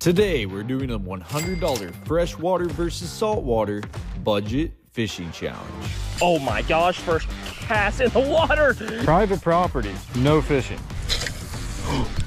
Today we're doing a $100 freshwater versus saltwater budget fishing challenge. Oh my gosh, first cast in the water. Private property, no fishing.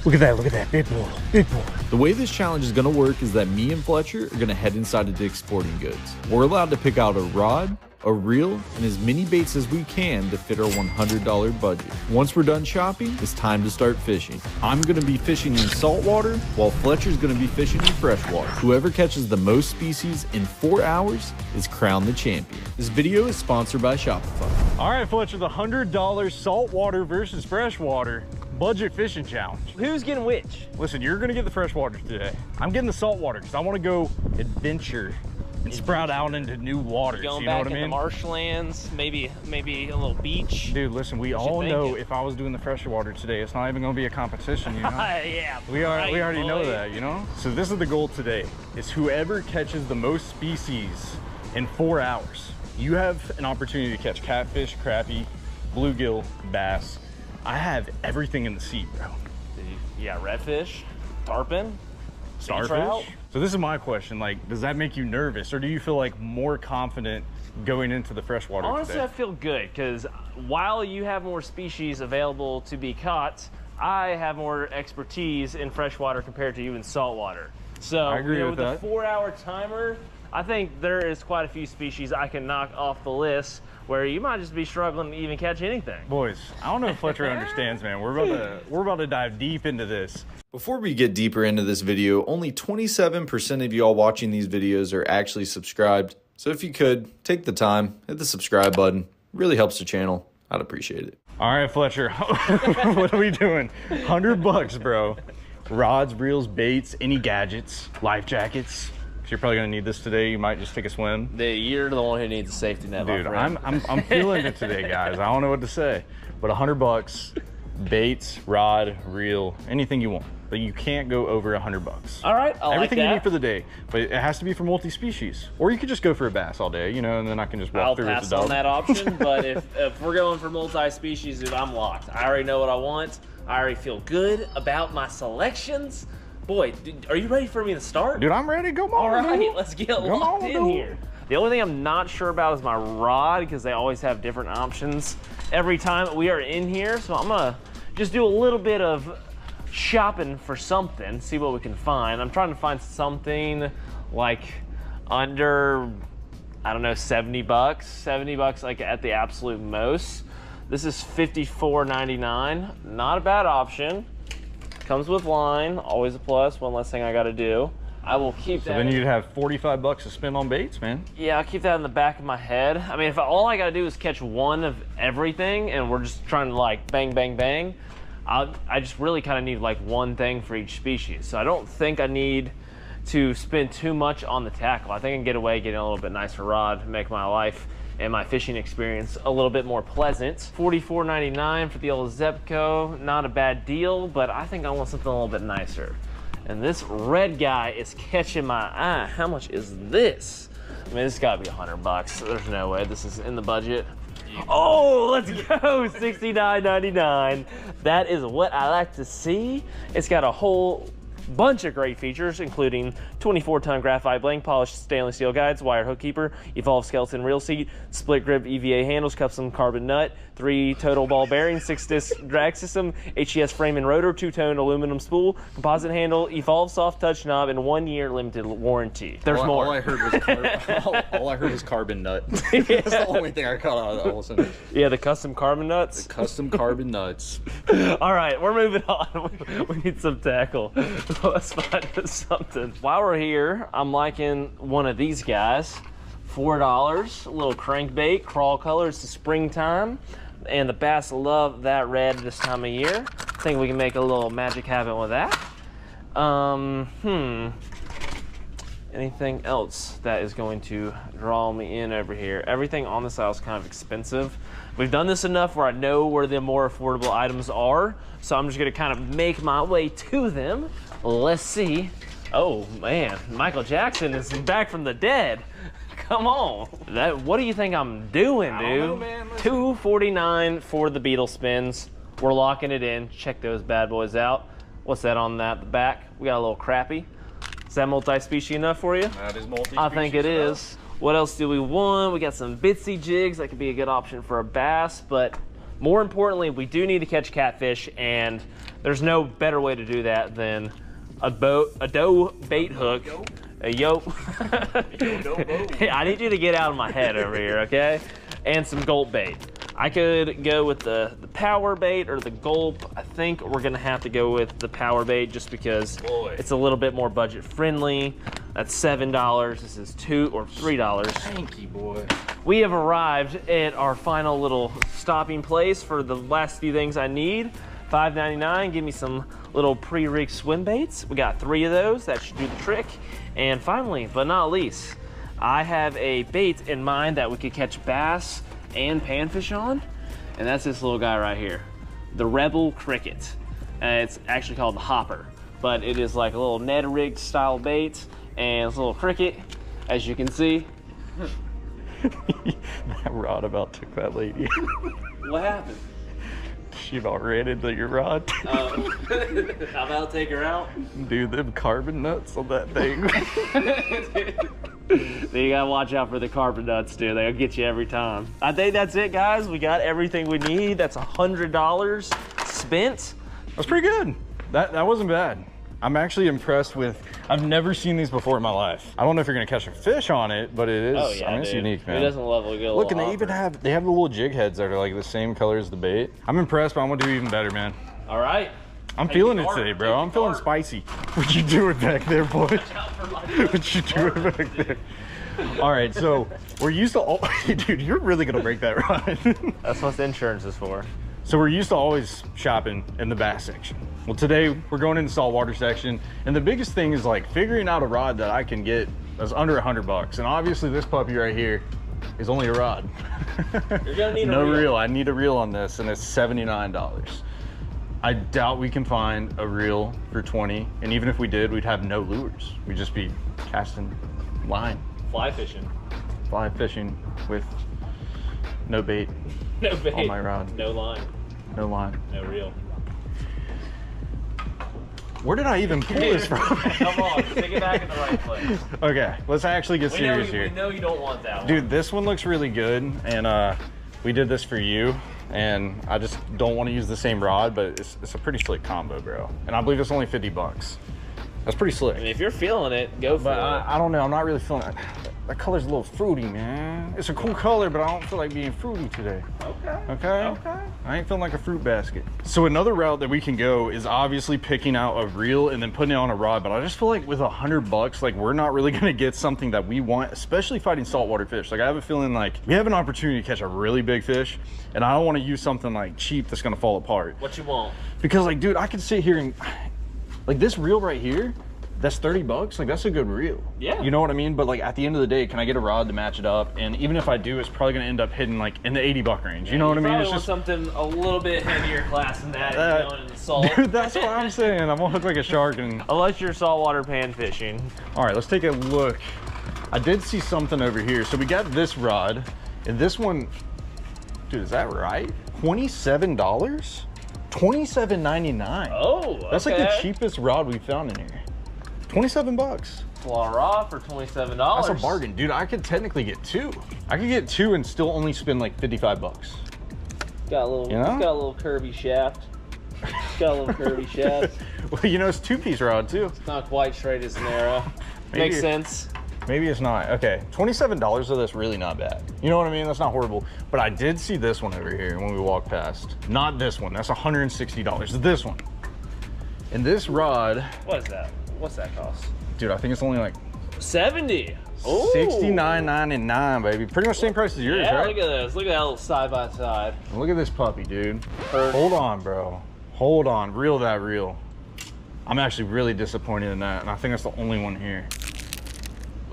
Look at that, big boy, big boy. The way this challenge is gonna work is that me and Fletcher are gonna head inside of Dick's Sporting Goods. We're allowed to pick out a rod, a reel, and as many baits as we can to fit our $100 budget. Once we're done shopping, it's time to start fishing. I'm gonna be fishing in saltwater, while Fletcher's gonna be fishing in freshwater. Whoever catches the most species in 4 hours is crowned the champion. This video is sponsored by Shopify. All right, Fletcher, the $100 saltwater versus freshwater budget fishing challenge. Who's getting which? Listen, you're gonna get the freshwater today. I'm getting the saltwater because I want to go adventure and sprout out into new waters. Going you know back what I mean? into marshlands, maybe a little beach. Dude, listen, we all know if I was doing the freshwater today, it's not even gonna be a competition, you know? Yeah, we already know that, you know? So this is the goal today, is whoever catches the most species in 4 hours. You have an opportunity to catch catfish, crappie, bluegill, bass. I have everything in the sea, bro. Yeah, redfish, tarpon, Starfish. trout. So this is my question, like, does that make you nervous, or do you feel like more confident going into the freshwater Honestly, today? I feel good because while you have more species available to be caught, I have more expertise in freshwater compared to you in saltwater. So I agree with that. the 4-hour timer, I think there is quite a few species I can knock off the list where you might just be struggling to even catch anything. Boys, I don't know if Fletcher understands, man. We're about to dive deep into this. Before we get deeper into this video, only 27% of y'all watching these videos are actually subscribed. So if you could, take the time, hit the subscribe button. It really helps the channel. I'd appreciate it. All right, Fletcher, what are we doing? $100, bro. Rods, reels, baits, any gadgets, life jackets. You're probably gonna need this today. You might just take a swim. You're the one who needs a safety net, dude. I'm feeling it today, guys. I don't know what to say, but $100, baits, rod, reel, anything you want. But you can't go over $100. All right, I everything like that. you need for the day, but it has to be for multi-species. Or you could just go for a bass all day, you know, and then I can just walk through with the dog. I'll pass on that option, but if we're going for multi-species, dude, I'm locked. I already know what I want. I already feel good about my selections. Boy, dude, are you ready for me to start? Dude, I'm ready. Go on. All right, let's get locked in here. The only thing I'm not sure about is my rod, because they always have different options every time we are in here. So I'm gonna just do a little bit of shopping for something, see what we can find. I'm trying to find something like under, I don't know, 70 bucks. 70 bucks like at the absolute most. This is $54.99. Not a bad option. Comes with line, always a plus. One less thing I gotta do. I will keep that. So then you'd have 45 bucks to spend on baits, man. Yeah, I'll keep that in the back of my head. I mean, if all I gotta do is catch one of everything and we're just trying to like bang, bang, bang, I just really kind of need like one thing for each species. So I don't think I need to spend too much on the tackle. I think I can get away getting a little bit nicer rod, make my life and my fishing experience a little bit more pleasant. $44.99 for the old Zebco, not a bad deal, but I think I want something a little bit nicer. And this red guy is catching my eye. How much is this? I mean, this has gotta be $100. There's no way this is in the budget. Oh, let's go, $69.99. That is what I like to see. It's got a whole bunch of great features, including 24-ton graphite blank polished stainless steel guides, wired hook keeper, evolved skeleton reel seat, split grip EVA handles, custom carbon nut, 3 total ball bearings, 6-disc drag system, HES frame and rotor, 2-tone aluminum spool, composite handle, evolved soft touch knob, and 1-year limited warranty. There's more. All I heard was carbon nut. That's the only thing I caught out of that whole sentence. Yeah, the custom carbon nuts. The custom carbon nuts. All right, we're moving on. We need some tackle. Let's find us something. While we're here, I'm liking one of these guys. $4, a little crankbait, crawl color. It's the springtime, and the bass love that red this time of year. I think we can make a little magic happen with that. Anything else that is going to draw me in over here? Everything on this aisle is kind of expensive. We've done this enough where I know where the more affordable items are, so I'm just gonna kind of make my way to them. Let's see. Oh man, Michael Jackson is back from the dead. Come on. What do you think I'm doing, dude? I don't know, man. $249 for the beetle spins. We're locking it in. Check those bad boys out. What's that on the back? We got a little crappie. Is that multi-species enough for you? That is multi-species. I think it is. What else do we want? We got some bitsy jigs. That could be a good option for a bass, but more importantly, we do need to catch catfish, and there's no better way to do that than a doe bait hook. A yoke. I need you to get out of my head over here, okay? And some gulp bait. I could go with the power bait or the gulp. I think we're gonna have to go with the power bait just because it's a little bit more budget friendly. That's $7. This is $2 or $3. Thank you, boy. We have arrived at our final little stopping place for the last few things I need. $5.99, give me some little pre-rig swim baits. We got 3 of those, that should do the trick. And finally, but not least, I have a bait in mind that we could catch bass and panfish on, and that's this little guy right here, the Rebel Cricket. It's actually called the Hopper, but it is like a little Ned rig style bait, and it's a little cricket, as you can see. That rod about took that lady. What happened? She about ran into your rod. I'm about to take her out. Dude, them carbon nuts on that thing. You gotta watch out for the carbon nuts, dude. They'll get you every time. I think that's it, guys. We got everything we need. That's $100 spent. That's pretty good. That wasn't bad. I'm actually impressed with, I've never seen these before in my life. I don't know if you're gonna catch a fish on it, but it is, Oh yeah, I mean, it's unique, man. Who doesn't love a good Look, and little they even hopper? have the little jig heads that are like the same color as the bait. I'm impressed, but I'm gonna do even better, man. All right. I'm Take feeling the it cart, today, bro. take I'm the feeling cart. spicy. What you doing back there, boy? What you doing back there? All right, so we're used to all, dude, you're really gonna break that rod. That's what the insurance is for. So we're used to always shopping in the bass section. Well, today we're going in the saltwater section, and the biggest thing is like figuring out a rod that I can get that's under $100. And obviously this puppy right here is only a rod. You're gonna need no a reel. I need a reel on this, and it's $79. I doubt we can find a reel for 20, and even if we did, we'd have no lures. We'd just be casting line, Fly fishing. fly fishing with no bait No bait. on my rod, No line. no line. No reel. Where did I even pull this from? Come on, stick it back in the right place. Okay, let's actually get serious We here. know you don't want that one. Dude, this one looks really good, and we did this for you, and I just don't want to use the same rod, but it's a pretty slick combo, bro. And I believe it's only 50 bucks. That's pretty slick. I mean, if you're feeling it, go for But it. I don't know, I'm not really feeling it. That color's a little fruity, man. It's a cool color, but I don't feel like being fruity today. Okay. Okay? Okay. I ain't feeling like a fruit basket. So another route that we can go is obviously picking out a reel and then putting it on a rod, but I just feel like with $100, like we're not really gonna get something that we want, especially fighting saltwater fish. Like I have a feeling like we have an opportunity to catch a really big fish, and I don't wanna use something like cheap that's gonna fall apart. What you want? Because like, dude, I could sit here and, like this reel right here, that's 30 bucks. Like that's a good reel. Yeah. You know what I mean? But like at the end of the day, can I get a rod to match it up? And even if I do, it's probably gonna end up hitting like in the 80 buck range. You know what I mean? Probably It's want just, something a little bit heavier class than that. If you're going in the salt. dude, that's what I'm saying. I'm gonna look like a shark. And Unless you're saltwater pan fishing. all right, let's take a look. I did see something over here. So we got this rod, and this one, dude, is that right? $27? $27.99. Oh, okay. That's like the cheapest rod we found in here. 27 bucks. Claw rod for $27. That's a bargain, dude. I could technically get 2. I could get 2 and still only spend like 55 bucks. Got a little, You know? it's got a little curvy shaft. It's got a little curvy shaft. Well, you know, it's 2-piece rod too. It's not quite straight as an arrow. Maybe- Makes sense. Maybe it's not. Okay, $27 of this really not bad. You know what I mean? That's not horrible. But I did see this one over here when we walked past. Not this one. That's $160. This one. And this rod, What is that? What's that cost? dude, I think it's only like 70. Ooh. $69.99, baby. Pretty much same price as yours, Yeah, right? look at this. Look at that little side by side. Look at this puppy, dude. Perfect. Hold on, bro. Hold on. Reel that reel. I'm actually really disappointed in that, and I think that's the only one here.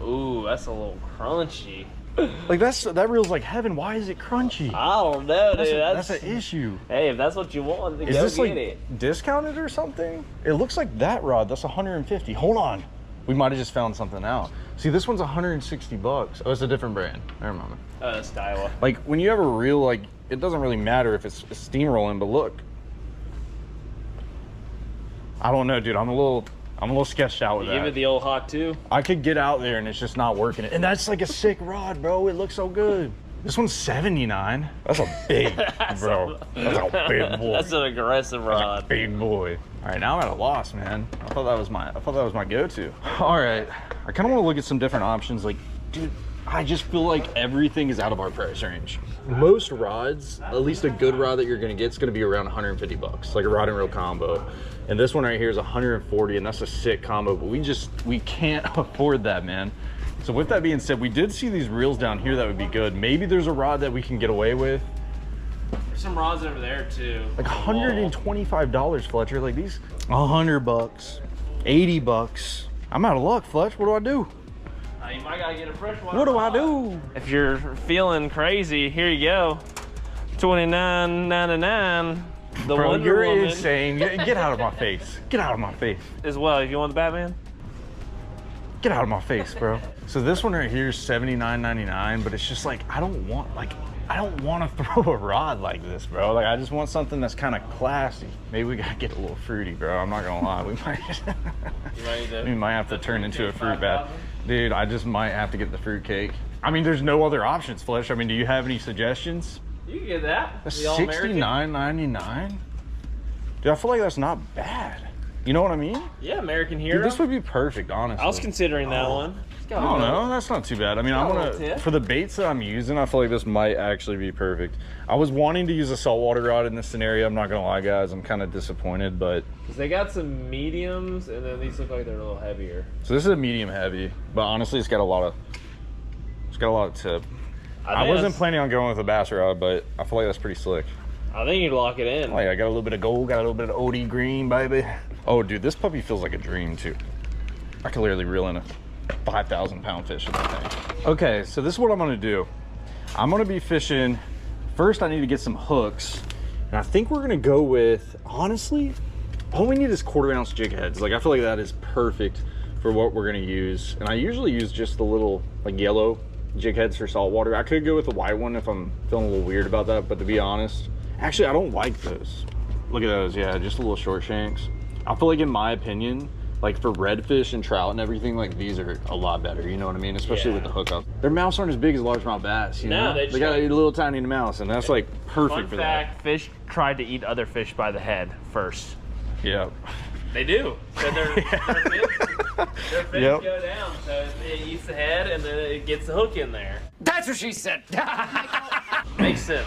Ooh, that's a little crunchy. Like that reel's like heaven. Why is it crunchy? I don't know, dude. That's an issue. Hey, if that's what you want, then Is go this get like it. discounted or something? It looks like that rod. That's 150. Hold on. We might have just found something out. See, this one's 160 bucks. Oh, it's a different brand. Never mind. Oh, that's Daiwa. Like when you have a reel, like it doesn't really matter if it's steamrolling, but look. I don't know, dude. I'm a little I'm a little sketched out with that. Give it the old hawk too. I could get out there and it's just not working. And that's like a sick rod, bro. It looks so good. This one's 79. That's a big, bro. That's a big boy. That's an aggressive rod. That's a big boy. All right, now I'm at a loss, man. I thought that was my go-to. All right, I kind of want to look at some different options. Like, dude, I just feel like everything is out of our price range. Most rods, at least a good rod that you're gonna get, is gonna be around 150 bucks, like a rod and reel combo. And this one right here is 140, and that's a sick combo, but we can't afford that, man. So with that being said, we did see these reels down here that would be good. Maybe there's a rod that we can get away with. There's some rods over there too. Like $125, Fletcher. Like these, 100 bucks, 80 bucks. I'm out of luck, Fletch. What do I do? You might gotta get a freshwater. What do I do? If you're feeling crazy, here you go. $29.99. The Bro, Wonder you're Woman. insane. Get out of my face. Get out of my face. As well, if you want the Batman. Get out of my face, bro. So this one right here is $79.99, but it's just like, I don't want to throw a rod like this, bro. Like, I just want something that's kind of classy. Maybe we gotta get a little fruity, bro. I'm not gonna lie. We might have to turn into a fruit bat. Dude, I just might have to get the fruit cake. I mean, there's no other options, Flesh. I mean, do you have any suggestions? You can get that. That's $69.99? Dude, I feel like that's not bad. You know what I mean? Yeah, American Hero. Dude, this would be perfect, honestly. I was considering that one. I don't know, that's not too bad. I mean, I'm gonna, for the baits that I'm using, I feel like this might actually be perfect. I was wanting to use a saltwater rod in this scenario. I'm not gonna lie, guys. I'm kind of disappointed, but. They got some mediums, and then these look like they're a little heavier. So this is a medium heavy, but honestly, it's got a lot of tip. I wasn't planning on going with a bass rod, but I feel like that's pretty slick. I think you'd lock it in. Like, I got a little bit of gold, got a little bit of OD green, baby. Oh, dude, this puppy feels like a dream, too. I could literally reel in a 5,000-pound fish with that thing. Okay, so this is what I'm gonna do. I'm gonna be fishing. First, I need to get some hooks. And I think we're gonna go with, honestly, all we need is 1/4 ounce jig heads. Like, I feel like that is perfect for what we're gonna use. And I usually use just the little, like, yellow jig heads for saltwater. I could go with the white one if I'm feeling a little weird about that, but to be honest, actually, I don't like those. Look at those, yeah, just a little short shanks. I feel like, in my opinion, like for redfish and trout and everything, like these are a lot better, you know what I mean? Especially with the hookup. Their mouths aren't as big as largemouth bass, you know? They got a little tiny mouth, and that's like perfect for that. Fun fact, fish try to eat other fish by the head first. Yeah. They do. So their fins go down, so it eats the head and then it gets the hook in there. That's what she said. Makes sense.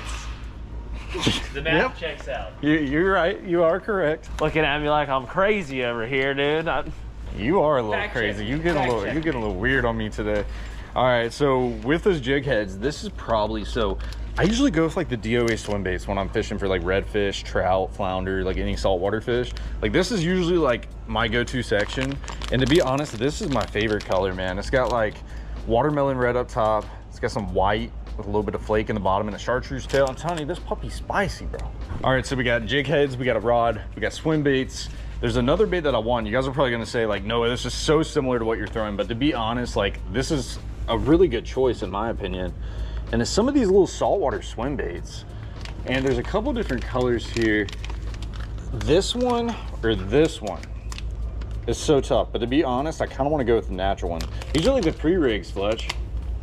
The math checks out. You're right. You are correct. Looking at me like I'm crazy over here, dude. You are a little crazy. You get a little weird on me today. All right, so with those jig heads, this is probably, so I usually go with like the DOA swim baits when I'm fishing for like redfish, trout, flounder, like any saltwater fish. Like this is usually like my go-to section. And to be honest, this is my favorite color, man. It's got like watermelon red up top. It's got some white with a little bit of flake in the bottom and a chartreuse tail. I'm telling you, this puppy's spicy, bro. All right, so we got jig heads, we got a rod, we got swim baits. There's another bait that I want. You guys are probably gonna say like, no, this is so similar to what you're throwing. But to be honest, like this is a really good choice in my opinion. And it's some of these little saltwater swim baits. And there's a couple different colors here. This one or this one is so tough. But to be honest, I kind of want to go with the natural one. These are like the pre-rigs, Fletch.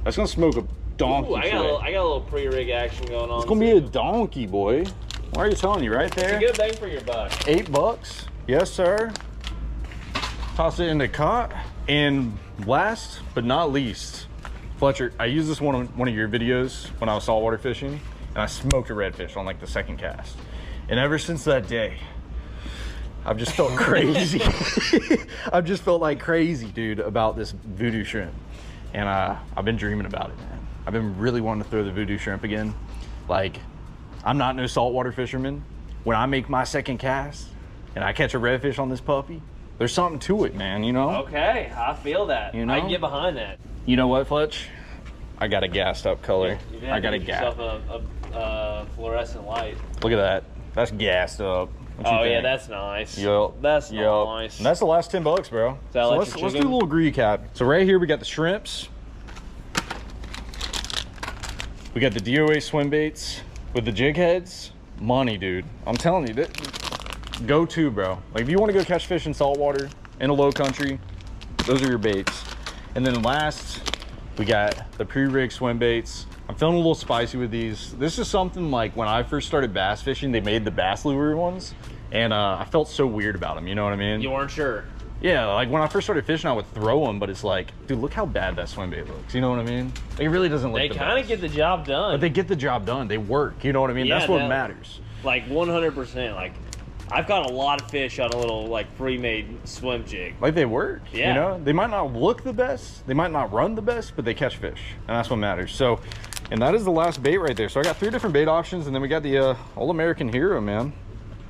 That's gonna smoke a donkey. Ooh, I got a little pre-rig action going on. It's gonna be a donkey, boy. Why are you telling you right there? It's a good bang for your buck. $8. Yes, sir. Toss it in the cot. And last but not least, Fletcher, I used this one on one of your videos when I was saltwater fishing, and I smoked a redfish on like the second cast. And ever since that day, I've just felt crazy. I've just felt like crazy, dude, about this voodoo shrimp. And I've been dreaming about it, man. I've been really wanting to throw the voodoo shrimp again. Like, I'm not no saltwater fisherman. When I make my second cast and I catch a redfish on this puppy, there's something to it, man, you know? Okay, I feel that. You know? I can get behind that. You know what, Fletch? I got a gassed up color. I got to get yourself a fluorescent light. Look at that. That's gassed up. Oh yeah, that's nice. Yep. That's nice. And that's the last $10, bro. So let's do a little recap. So right here we got the shrimps. We got the DOA swim baits with the jig heads. Money, dude. I'm telling you, that go to, bro. Like if you want to go catch fish in saltwater, in a low country, those are your baits. And then last, we got the pre-rig swim baits. I'm feeling a little spicy with these. This is something like when I first started bass fishing, they made the bass lure ones, and I felt so weird about them, you know what I mean? You weren't sure? Yeah, like when I first started fishing, I would throw them, but it's like, dude, look how bad that swim bait looks. You know what I mean? Like, it really doesn't look the best. They kind of get the job done. But they get the job done. They work. You know what I mean? Yeah, that's what matters. Like 100%. Like, I've caught a lot of fish on a little like pre-made swim jig. Like, they work. Yeah. You know, they might not look the best, they might not run the best, but they catch fish, and that's what matters. So, and that is the last bait right there. So I got 3 different bait options, and then we got the All American Hero, man.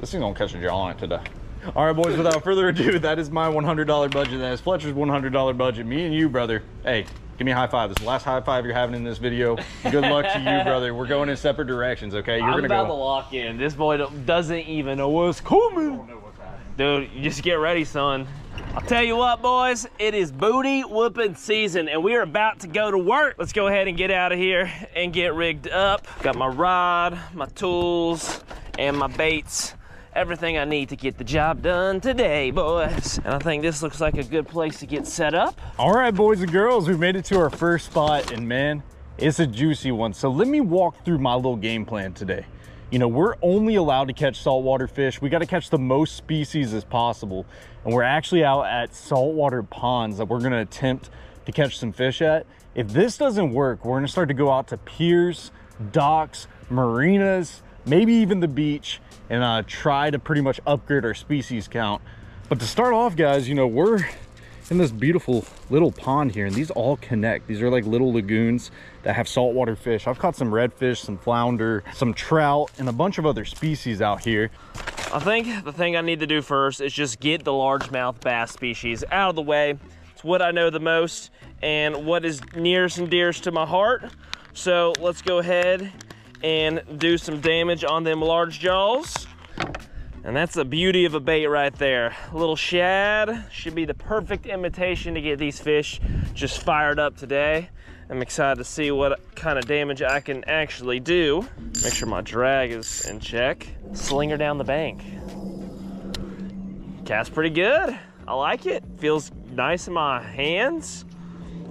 This thing's gonna catch a jaw on it today. All right, boys, without further ado, that is my $100 budget. That is Fletcher's $100 budget. Me and you, brother. Hey, give me a high five. This is the last high five you're having in this video. Good luck to you, brother. We're going in separate directions, okay? I'm about to lock in. This boy doesn't even know what's coming. Dude, you just get ready, son. I'll tell you what, boys, it is booty whooping season, and we are about to go to work. Let's go ahead and get out of here and get rigged up. Got my rod, my tools, and my baits. Everything I need to get the job done today, boys. And I think this looks like a good place to get set up. All right, boys and girls, we've made it to our first spot, and man, it's a juicy one. So let me walk through my little game plan today. You know, we're only allowed to catch saltwater fish. We got to catch the most species as possible. And we're actually out at saltwater ponds that we're going to attempt to catch some fish at. If this doesn't work, we're going to start to go out to piers, docks, marinas, maybe even the beach, and try to pretty much upgrade our species count. But to start off, guys, you know, we're in this beautiful little pond here, and these all connect. These are like little lagoons that have saltwater fish. I've caught some redfish, some flounder, some trout, and a bunch of other species out here. I think the thing I need to do first is just get the largemouth bass species out of the way. It's what I know the most and what is nearest and dearest to my heart. So let's go ahead and do some damage on them large jaws. And that's the beauty of a bait right there. A little shad should be the perfect imitation to get these fish just fired up today. I'm excited to see what kind of damage I can actually do. Make sure my drag is in check. Slinger down the bank. Cast pretty good. I like it. Feels nice in my hands.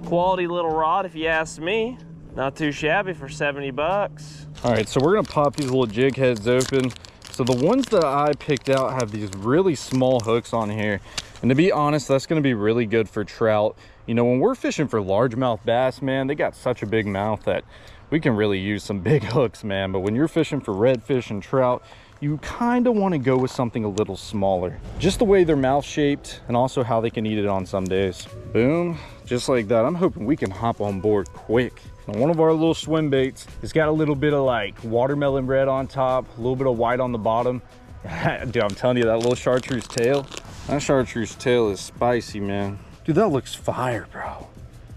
Quality little rod if you ask me. Not too shabby for 70 bucks. All right, so we're gonna pop these little jig heads open. So the ones that I picked out have these really small hooks on here. And to be honest, that's gonna be really good for trout. You know, when we're fishing for largemouth bass, man, they got such a big mouth that we can really use some big hooks, man. But when you're fishing for redfish and trout, you kind of want to go with something a little smaller. Just the way their mouth shaped, and also how they can eat it on some days. Boom, just like that. I'm hoping we can hop on board quick. Now, one of our little swim baits, it's got a little bit of like watermelon red on top, a little bit of white on the bottom. Dude, I'm telling you, that little chartreuse tail, that chartreuse tail is spicy, man. Dude, that looks fire, bro.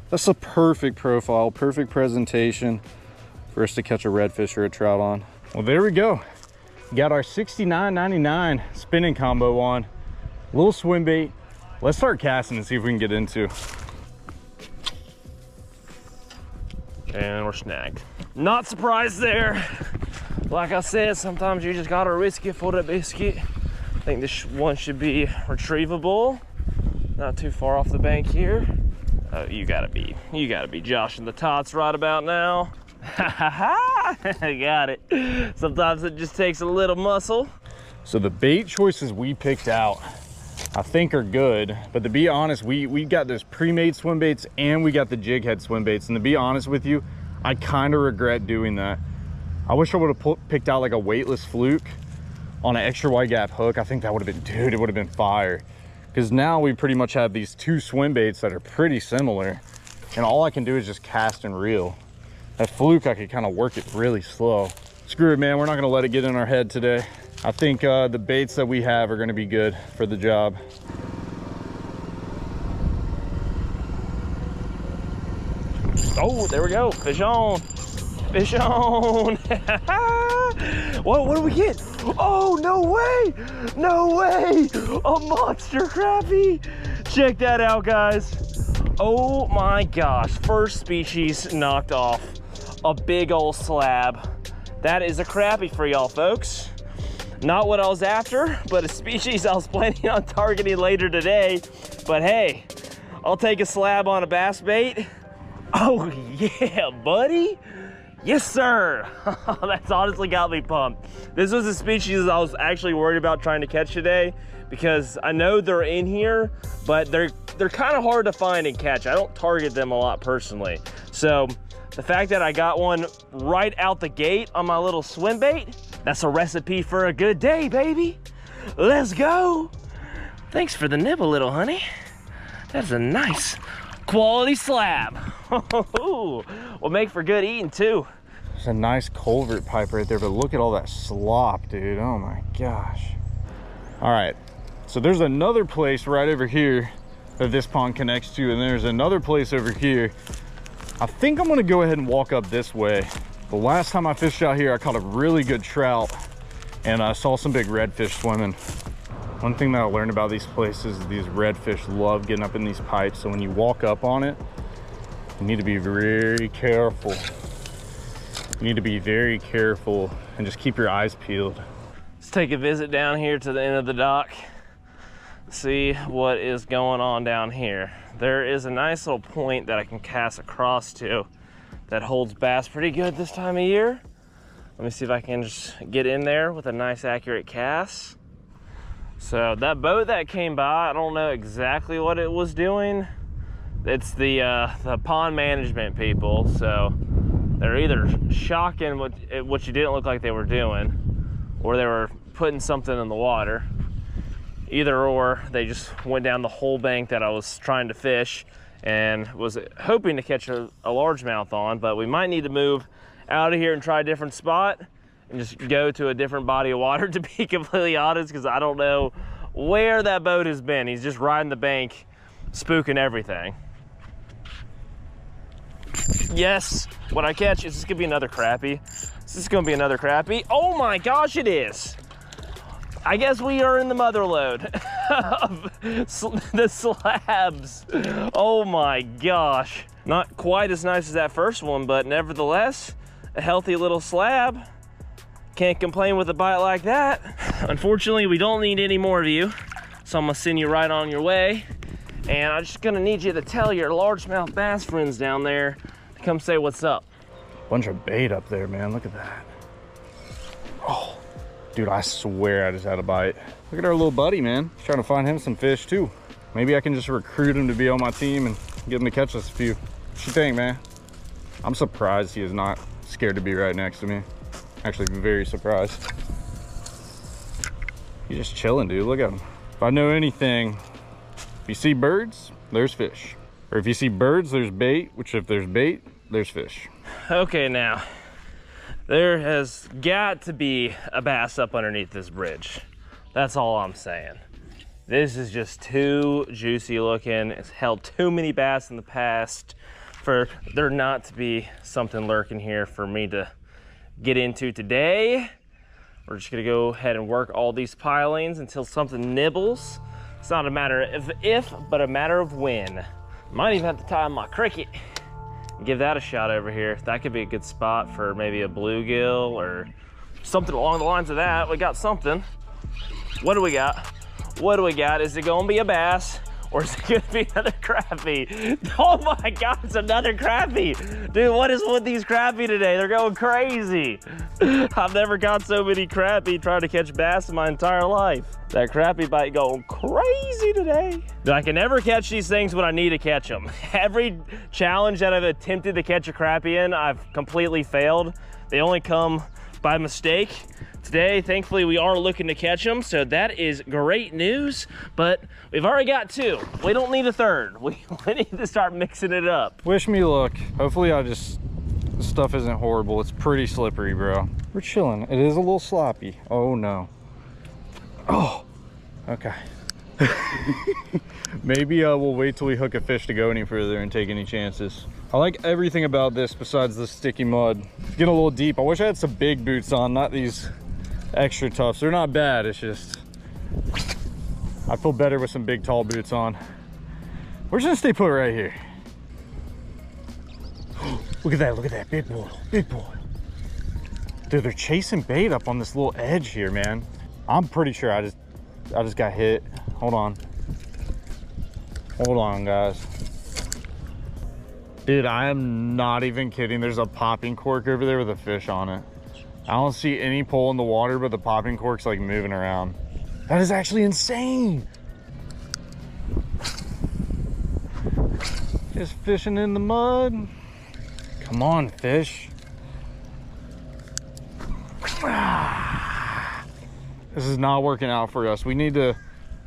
That's a perfect profile, perfect presentation for us to catch a redfish or a trout on. Well, there we go. Got our $69.99 spinning combo on. Little swim bait. Let's start casting and see if we can get into. And we're snagged. Not surprised there. Like I said, sometimes you just gotta risk it for the biscuit. I think this one should be retrievable. Not too far off the bank here. Oh, you gotta be joshing the tots right about now. Got it. Sometimes it just takes a little muscle. So the bait choices we picked out, I think are good, but to be honest, we got those pre-made swim baits and we got the jig head swim baits. And to be honest with you, I kind of regret doing that. I wish I would have picked out like a weightless fluke on an extra wide gap hook. I think that would have been, dude, it would have been fire. Because now we pretty much have these two swim baits that are pretty similar, and all I can do is just cast and reel. That fluke, I could kind of work it really slow. Screw it, man, we're not gonna let it get in our head today. I think the baits that we have are gonna be good for the job. Oh, there we go, fish on. Fish on. What do we get? Oh, no way. No way. A monster crappie. Check that out, guys. Oh my gosh. First species knocked off. A big old slab. That is a crappie for y'all, folks. Not what I was after, but a species I was planning on targeting later today. But hey, I'll take a slab on a bass bait. Oh yeah, buddy. Yes, sir. That's honestly got me pumped. This was a species I was actually worried about trying to catch today because I know they're in here, but they're kind of hard to find and catch. I don't target them a lot personally. So the fact that I got one right out the gate on my little swim bait, that's a recipe for a good day, baby. Let's go. Thanks for the nibble, little honey. That's a nice quality slab. Will make for good eating too. There's a nice culvert pipe right there, but look at all that slop, dude. Oh my gosh. All right, so there's another place right over here that this pond connects to, and there's another place over here. I think I'm gonna go ahead and walk up this way. The last time I fished out here, I caught a really good trout, and I saw some big redfish swimming. One thing that I learned about these places is these redfish love getting up in these pipes, so when you walk up on it, you need to be very careful. You need to be very careful and just keep your eyes peeled. Let's take a visit down here to the end of the dock. See what is going on down here. There is a nice little point that I can cast across to that holds bass pretty good this time of year. Let me see if I can just get in there with a nice accurate cast. So that boat that came by, I don't know exactly what it was doing. It's the pond management people, so they're either shocking what you didn't look like they were doing, or they were putting something in the water. Either or, they just went down the whole bank that I was trying to fish and was hoping to catch a largemouth on, but we might need to move out of here and try a different spot and just go to a different body of water, to be completely honest, because I don't know where that boat has been. He's just riding the bank, spooking everything. Yes, what I catch, is this gonna be another crappie? Is this gonna be another crappie? Oh my gosh, it is. I guess we are in the mother lode of the slabs. Oh my gosh. Not quite as nice as that first one, but nevertheless, a healthy little slab. Can't complain with a bite like that. Unfortunately, we don't need any more of you, so I'm gonna send you right on your way. And I'm just gonna need you to tell your largemouth bass friends down there to come say what's up. Bunch of bait up there, man. Look at that. Oh. Dude, I swear I just had a bite. Look at our little buddy, man. He's trying to find him some fish too. Maybe I can just recruit him to be on my team and get him to catch us a few. What you think, man? I'm surprised he is not scared to be right next to me. Actually, very surprised. He's just chilling, dude. Look at him. If I know anything, if you see birds, there's fish. Or if you see birds, there's bait, which if there's bait, there's fish. Okay, now. There has got to be a bass up underneath this bridge. That's all I'm saying. This is just too juicy looking. It's held too many bass in the past for there not to be something lurking here for me to get into today. We're just gonna go ahead and work all these pilings until something nibbles. It's not a matter of if, but a matter of when. Might even have to tie my cricket. Give that a shot over here. That could be a good spot for maybe a bluegill or something along the lines of that. We got something. What do we got? What do we got? Is it gonna be a bass or is it gonna be another crappie? Oh my God, it's another crappie. Dude, what is with these crappie today? They're going crazy. I've never caught so many crappie trying to catch bass in my entire life. That crappie bite going crazy today. I can never catch these things when I need to catch them. Every challenge that I've attempted to catch a crappie in, I've completely failed. They only come by mistake. Today, thankfully, we are looking to catch them, so that is great news, but we've already got two. We don't need a third. We need to start mixing it up. Wish me luck. Hopefully this stuff isn't horrible. It's pretty slippery, bro. We're chilling. It is a little sloppy. Oh no. Oh, okay. Maybe we'll wait till we hook a fish to go any further and take any chances. I like everything about this besides the sticky mud. It's getting a little deep. I wish I had some big boots on, not these extra toughs. They're not bad, it's just I feel better with some big tall boots on. We're just gonna stay put right here. Look at that, big boy, big boy. Dude, they're chasing bait up on this little edge here, man. I'm pretty sure I just got hit. Hold on. Hold on, guys. Dude, I am not even kidding. There's a popping cork over there with a fish on it. I don't see any pole in the water, but the popping cork's like moving around. That is actually insane. Just fishing in the mud. Come on, fish. This is not working out for us. We need to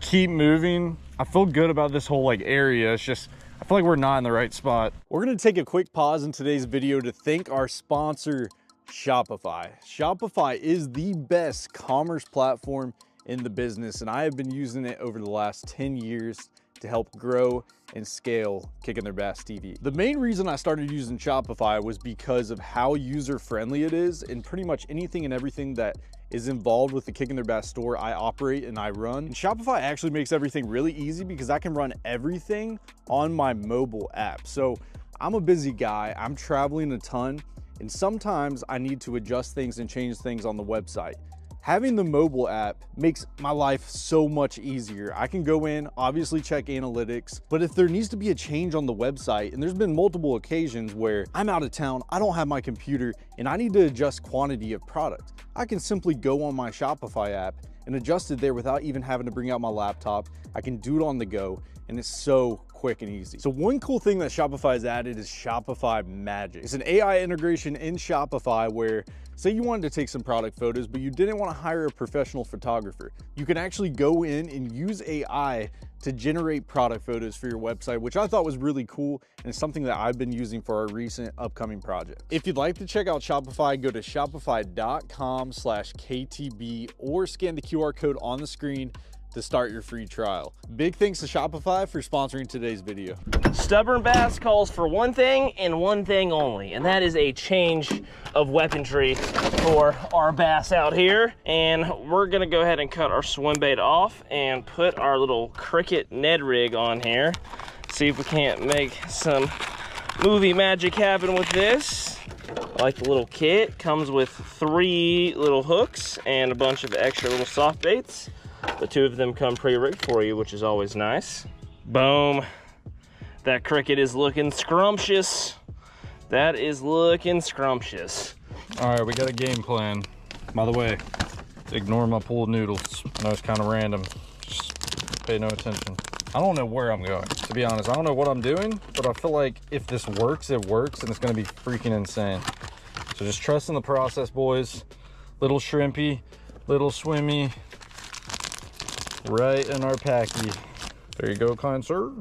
keep moving. I feel good about this whole like area. It's just, I feel like we're not in the right spot. We're gonna take a quick pause in today's video to thank our sponsor, Shopify. Shopify is the best commerce platform in the business, and I have been using it over the last 10 years to help grow and scale Kicking Their Bass TV. The main reason I started using Shopify was because of how user-friendly it is, and pretty much anything and everything that is involved with the Kicking Their Bass store I operate and I run. And Shopify actually makes everything really easy because I can run everything on my mobile app. So I'm a busy guy, I'm traveling a ton, and sometimes I need to adjust things and change things on the website. Having the mobile app makes my life so much easier. I can go in, obviously check analytics, but if there needs to be a change on the website, and there's been multiple occasions where I'm out of town, I don't have my computer, and I need to adjust quantity of product, I can simply go on my Shopify app and adjust it there without even having to bring out my laptop. I can do it on the go, and it's so quick and easy. So one cool thing that Shopify has added is Shopify Magic. It's an AI integration in Shopify where, say you wanted to take some product photos, but you didn't want to hire a professional photographer. You can actually go in and use AI to generate product photos for your website, which I thought was really cool, and it's something that I've been using for our recent upcoming project. If you'd like to check out Shopify, go to shopify.com/KTB or scan the QR code on the screen to start your free trial. Big thanks to Shopify for sponsoring today's video. Stubborn Bass calls for one thing and one thing only, and that is a change of weaponry for our bass out here. And we're gonna go ahead and cut our swim bait off and put our little cricket Ned rig on here. See if we can't make some movie magic happen with this. I like the little kit. Comes with 3 little hooks and a bunch of extra little soft baits. The 2 of them come pre-rigged for you, which is always nice. Boom. That cricket is looking scrumptious. That is looking scrumptious. All right, we got a game plan. By the way, ignore my pool of noodles. I know it's kind of random. Just pay no attention. I don't know where I'm going, to be honest. I don't know what I'm doing, but I feel like if this works, it works, and it's gonna be freaking insane. So just trust in the process, boys. Little shrimpy, little swimmy, right in our packy. There you go, kind sir.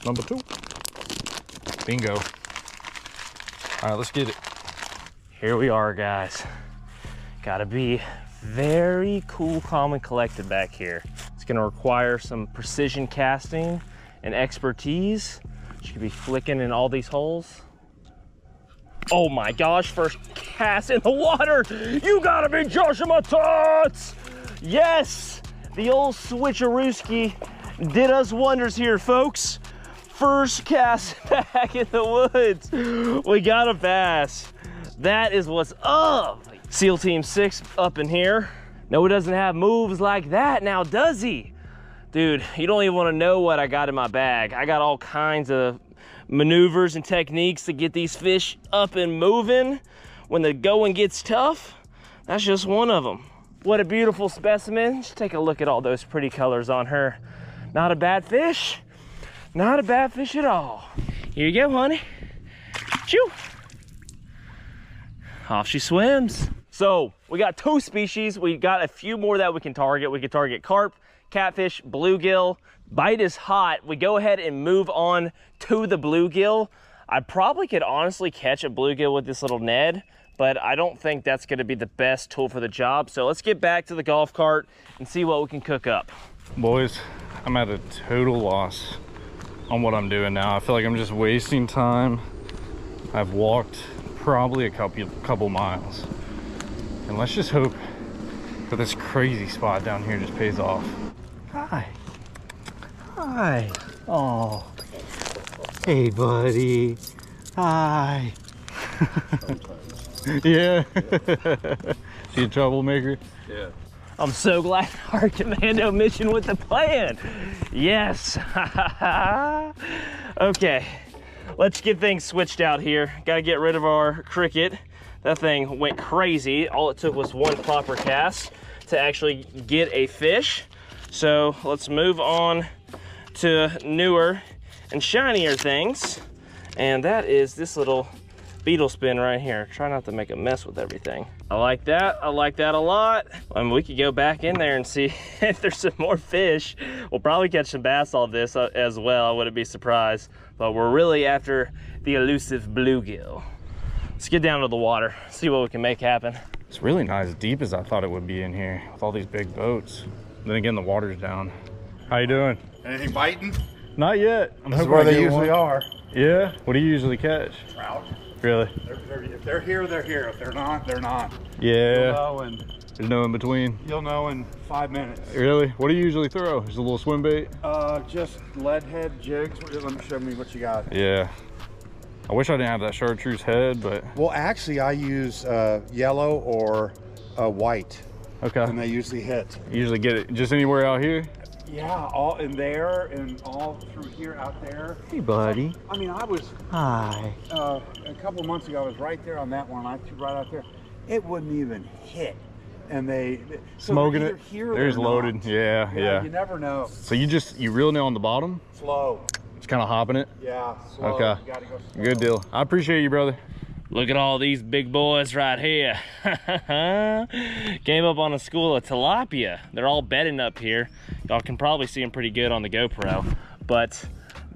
Number 2. Bingo. All right, let's get it. Here we are, guys. Gotta be very cool, calm, and collected back here. It's gonna require some precision casting and expertise. You could be flicking in all these holes. Oh my gosh, first cast in the water. You gotta be Joshua my tots. Yes, the old switcherooski did us wonders here, folks. First cast back in the woods. We got a bass. That is what's up. SEAL Team 6 up in here. No, he doesn't have moves like that now, does he? Dude, you don't even want to know what I got in my bag. I got all kinds of maneuvers and techniques to get these fish up and moving when the going gets tough. That's just one of them. What a beautiful specimen. Just take a look at all those pretty colors on her. Not a bad fish. Not a bad fish at all. Here you go, honey. Choo. Off she swims. So we got 2 species. We got a few more that we can target. We can target carp, catfish, bluegill. Bite is hot. We go ahead and move on to the bluegill. I probably could honestly catch a bluegill with this little Ned, but I don't think that's gonna be the best tool for the job. So let's get back to the golf cart and see what we can cook up. Boys, I'm at a total loss on what I'm doing now. I feel like I'm just wasting time. I've walked probably a couple miles. And let's just hope that this crazy spot down here just pays off. Hi. Hi. Oh. Hey, buddy. Hi. Yeah. She a troublemaker? Yeah. I'm so glad our commando mission with the plan. Yes. Okay, let's get things switched out here. Got to get rid of our cricket. That thing went crazy. All it took was one clopper cast to actually get a fish. So let's move on to newer and shinier things. And that is this little beetle spin right here. Try not to make a mess with everything. I like that a lot. I mean, we could go back in there and see if there's some more fish. We'll probably catch some bass on this as well. I wouldn't be surprised, but we're really after the elusive bluegill. Let's get down to the water, see what we can make happen. It's really not as deep as I thought it would be in here with all these big boats. Then again, the water's down. How you doing? Anything biting? Not yet. This is where they usually are. Yeah? What do you usually catch? Trout. Really? If they're here, they're here. If they're not, they're not. Yeah. You'll know There's no in between. You'll know in 5 minutes. Really? What do you usually throw? Just a little swim bait? Just lead head jigs. Let me show me what you got. Yeah. I wish I didn't have that chartreuse head, but... Well, actually, I use yellow or white. Okay. And they usually hit. You usually get it just anywhere out here? Yeah, all in there and all through here, out there. Hey, buddy. I mean, I was... Hi. A couple of months ago, I was right there on that one. I threw right out there. It wouldn't even hit. And smoking it. There's loaded. Not. Yeah. You never know. So you reel it on the bottom? Slow. Just kind of hopping it? Yeah, slow. Okay. You gotta go slow. Good deal. I appreciate you, brother. Look at all these big boys right here. Came up on a school of tilapia. They're all bedding up here. Y'all can probably see them pretty good on the GoPro. But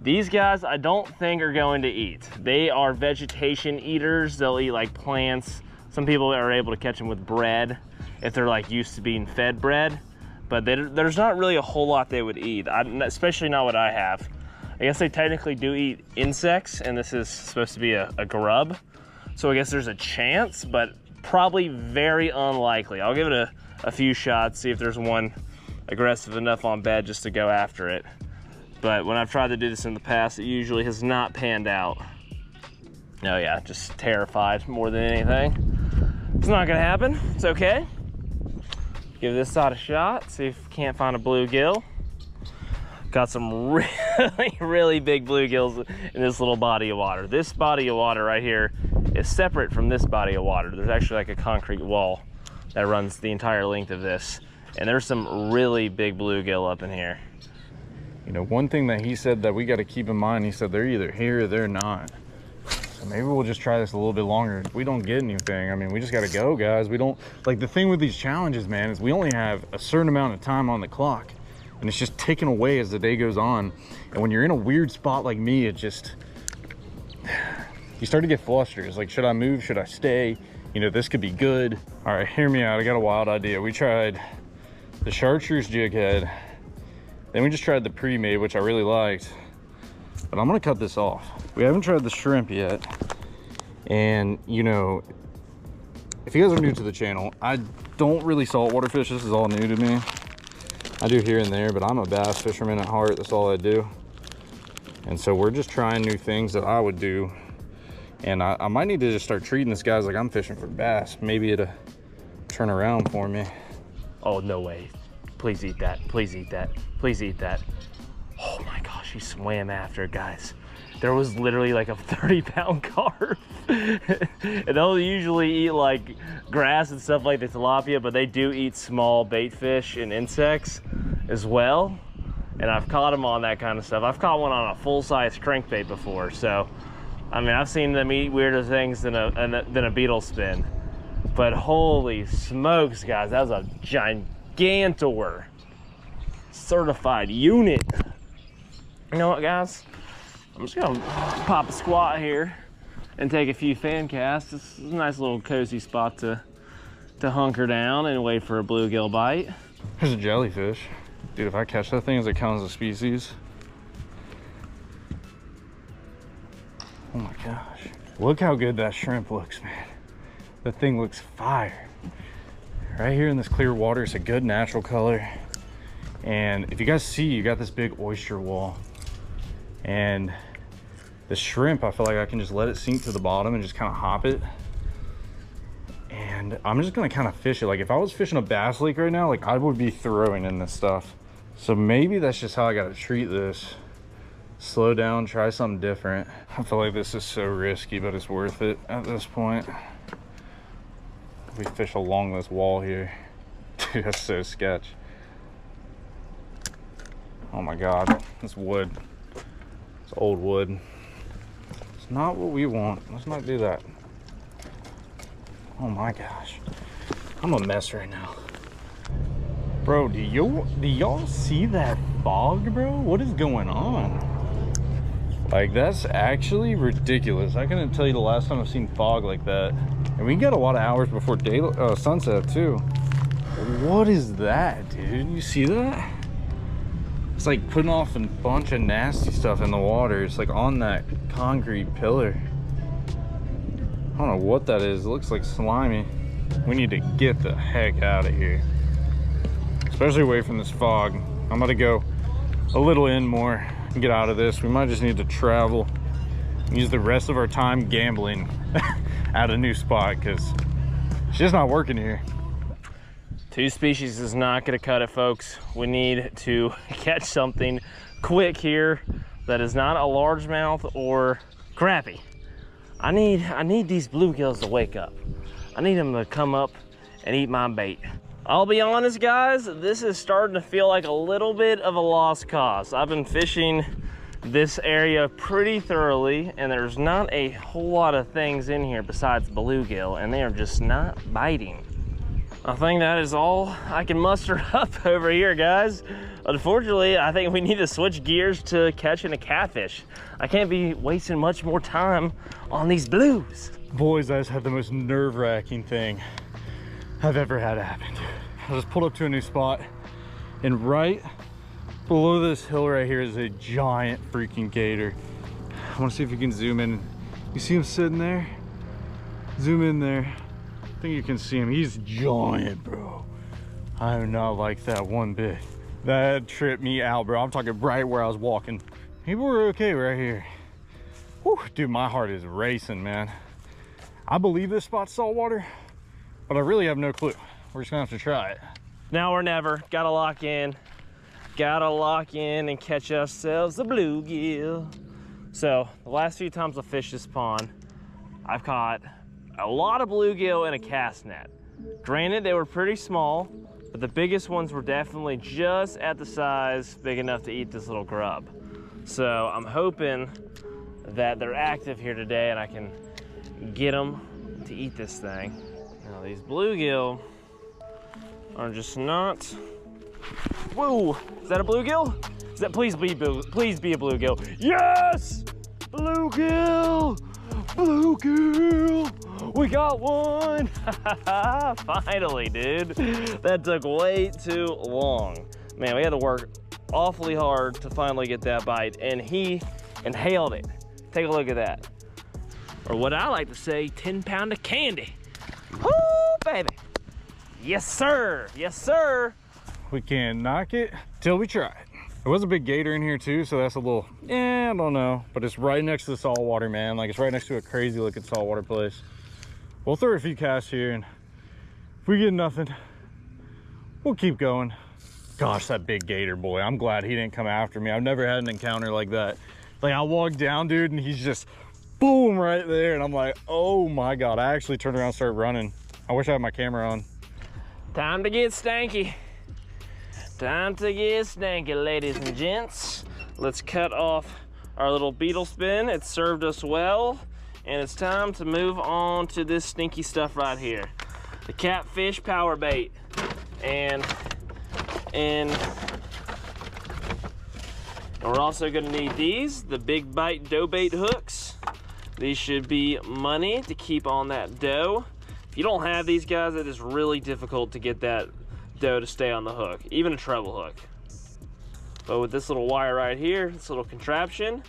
these guys I don't think are going to eat. They are vegetation eaters. They'll eat like plants. Some people are able to catch them with bread if they're like used to being fed bread. But there's not really a whole lot they would eat, especially not what I have. I guess they technically do eat insects, and this is supposed to be a grub. So I guess there's a chance, but probably very unlikely. I'll give it a few shots, see if there's one aggressive enough on bed just to go after it. But when I've tried to do this in the past, it usually has not panned out. Oh yeah, just terrified more than anything. It's not gonna happen, it's okay. Give this side a shot, see if we can't find a bluegill. Got some really big bluegills in this little body of water. This body of water right here is separate from this body of water. There's actually like a concrete wall that runs the entire length of this. And there's some really big bluegill up in here. You know, one thing that he said that we got to keep in mind, he said they're either here or they're not. So maybe we'll just try this a little bit longer. If we don't get anything, I mean, we just got to go, guys. We don't, like the thing with these challenges, man, is we only have a certain amount of time on the clock. And it's just ticking away as the day goes on. And when you're in a weird spot like me, it just, you start to get flustered. It's like, should I move? Should I stay? You know, this could be good. All right, hear me out. I got a wild idea. We tried the chartreuse jig head. Then we just tried the pre-made, which I really liked. But I'm gonna cut this off. We haven't tried the shrimp yet. And you know, if you guys are new to the channel, I don't really saltwater fish. This is all new to me. I do here and there, but I'm a bass fisherman at heart. That's all I do. And so we're just trying new things that I would do. And I might need to just start treating this guys like I'm fishing for bass. Maybe it'll turn around for me. Oh, no way. Please eat that. Please eat that. Please eat that. Oh my gosh, he swam after it, guys. There was literally like a 30-pound carp. And they'll usually eat like grass and stuff like the tilapia, but they do eat small bait fish and insects as well. And I've caught them on that kind of stuff. I've caught one on a full-size crankbait before. So, I mean, I've seen them eat weirder things than a beetle spin. But holy smokes, guys, that was a gigantor certified unit. You know what, guys? I'm just gonna pop a squat here and take a few fan casts. It's a nice little cozy spot to hunker down and wait for a bluegill bite. There's a jellyfish. Dude, if I catch that thing, does it count as a species? Oh my gosh. Look how good that shrimp looks, man. That thing looks fire. Right here in this clear water, it's a good natural color. And if you guys see, you got this big oyster wall. And the shrimp, I feel like I can just let it sink to the bottom and just kind of hop it. And And I'm just gonna kind of fish it. Like if I was fishing a bass lake right now, like I would be throwing in this stuff. So maybe that's just how I gotta treat this. Slow down, try something different. I feel like this is so risky, but it's worth it at this point. We fish along this wall here. Dude, that's so sketch. Oh my God, it's wood. It's old wood. It's not what we want. Let's not do that. Oh my gosh. I'm a mess right now. Bro, do y'all see that fog, bro? What is going on? Like, that's actually ridiculous. I couldn't tell you the last time I've seen fog like that. And we got a lot of hours before sunset too. What is that, dude? You see that? It's like putting off a bunch of nasty stuff in the water. It's like on that concrete pillar. I don't know what that is. It looks like slimy. We need to get the heck out of here. Especially away from this fog. I'm gonna go a little in more and get out of this. We might just need to travel and use the rest of our time gambling at a new spot because it's just not working here. 2 species is not gonna cut it, folks. We need to catch something quick here that is not a largemouth or crappie. I need these bluegills to wake up. I need them to come up and eat my bait. I'll be honest, guys, this is starting to feel like a little bit of a lost cause. I've been fishing this area pretty thoroughly, and there's not a whole lot of things in here besides bluegill, and they are just not biting. I think that is all I can muster up over here, guys. Unfortunately, I think we need to switch gears to catching a catfish. I can't be wasting much more time on these blues. Boys, I just had the most nerve-wracking thing I've ever had happen. I just pulled up to a new spot, and right below this hill right here is a giant freaking gator. I want to see if you can zoom in. You see him sitting there? Zoom in there. I think you can see him. He's giant, bro. I do not like that one bit. That tripped me out, bro. I'm talking right where I was walking. People were okay right here. Whew, dude, my heart is racing, man. I believe this spot's saltwater, but I really have no clue. We're just gonna have to try it. Now or never. Gotta lock in. Gotta lock in and catch ourselves a bluegill. So the last few times I fished this pond, I've caught a lot of bluegill in a cast net. Granted, they were pretty small, but the biggest ones were definitely just at the size big enough to eat this little grub. So I'm hoping that they're active here today and I can get them to eat this thing. Now these bluegill are just not. Whoa, is that a bluegill? Is that, please be a bluegill. Yes, bluegill, bluegill. We got one. Finally, dude. That took way too long. Man, we had to work awfully hard to finally get that bite, and he inhaled it. Take a look at that. Or what I like to say, 10-pound of candy. Woo, baby. Yes, sir. Yes, sir. We can't knock it till we try it. There was a big gator in here too, so that's a little, I don't know. But it's right next to the saltwater, man. Like, it's right next to a crazy looking saltwater place. We'll throw a few casts here, and if we get nothing, we'll keep going. Gosh, that big gator, boy. I'm glad he didn't come after me. I've never had an encounter like that. Like, I walked down, dude, and he's just boom right there. And I'm like, oh my God. I actually turned around and started running. I wish I had my camera on. Time to get stanky. Time to get stanky, ladies and gents. Let's cut off our little beetle spin. It served us well. And it's time to move on to this stinky stuff right here. The catfish power bait. And we're also gonna need these, the big bite dough bait hooks. These should be money to keep on that dough. If you don't have these guys, it is really difficult to get that dough to stay on the hook, even a treble hook. But with this little wire right here, this little contraption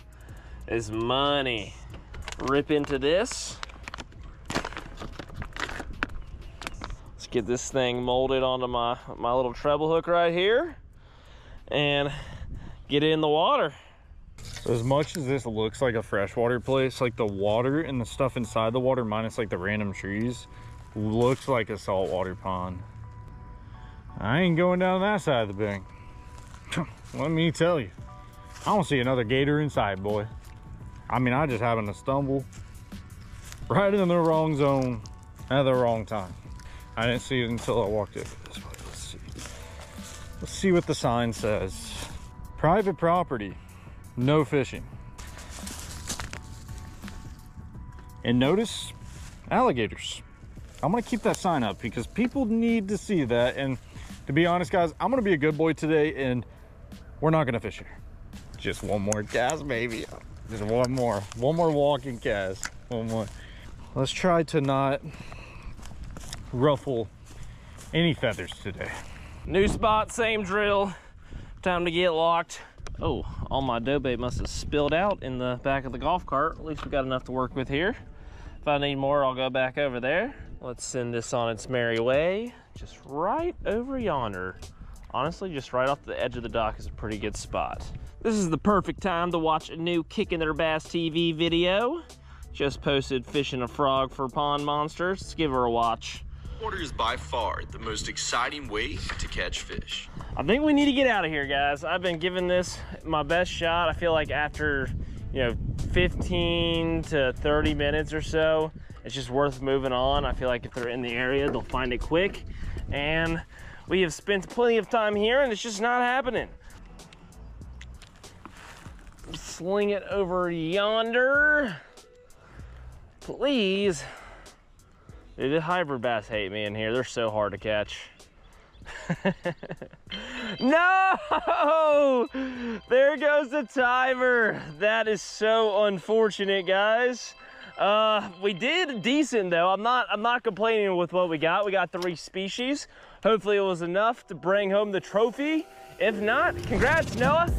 is money. Rip into this. Let's get this thing molded onto my little treble hook right here and get it in the water. So as much as this looks like a freshwater place, like the water and the stuff inside the water, minus like the random trees, Looks like a saltwater pond. I ain't going down that side of the bank. Let me tell you, I don't see another gator in sight, boy. I mean, I just happened to stumble right in the wrong zone at the wrong time. I didn't see it until I walked over this way. Let's see. Let's see what the sign says. Private property, no fishing. And notice alligators. I'm gonna keep that sign up because people need to see that. And to be honest, guys, I'm gonna be a good boy today and we're not gonna fish here. Just one more cast, baby. Just one more walking cast, one more. Let's try to not ruffle any feathers today. New spot, same drill. Time to get locked. Oh, all my dough bait must have spilled out in the back of the golf cart. At least we got enough to work with here. If I need more, I'll go back over there. Let's send this on its merry way. Just right over yonder. Honestly, just right off the edge of the dock is a pretty good spot. This is the perfect time to watch a new Kicking Their Bass TV video. Just posted fishing a frog for pond monsters. Let's give her a watch. Water is by far the most exciting way to catch fish. I think we need to get out of here, guys. I've been giving this my best shot. I feel like after, 15 to 30 minutes or so, it's just worth moving on. I feel like if they're in the area, they'll find it quick. And we have spent plenty of time here and it's just not happening. Sling it over yonder. Please. Dude, the hybrid bass hate me in here. They're so hard to catch. No! There goes the timer. That is so unfortunate, guys. We did decent though. I'm not complaining with what we got. We got 3 species. Hopefully it was enough to bring home the trophy. If not, congrats, Noah.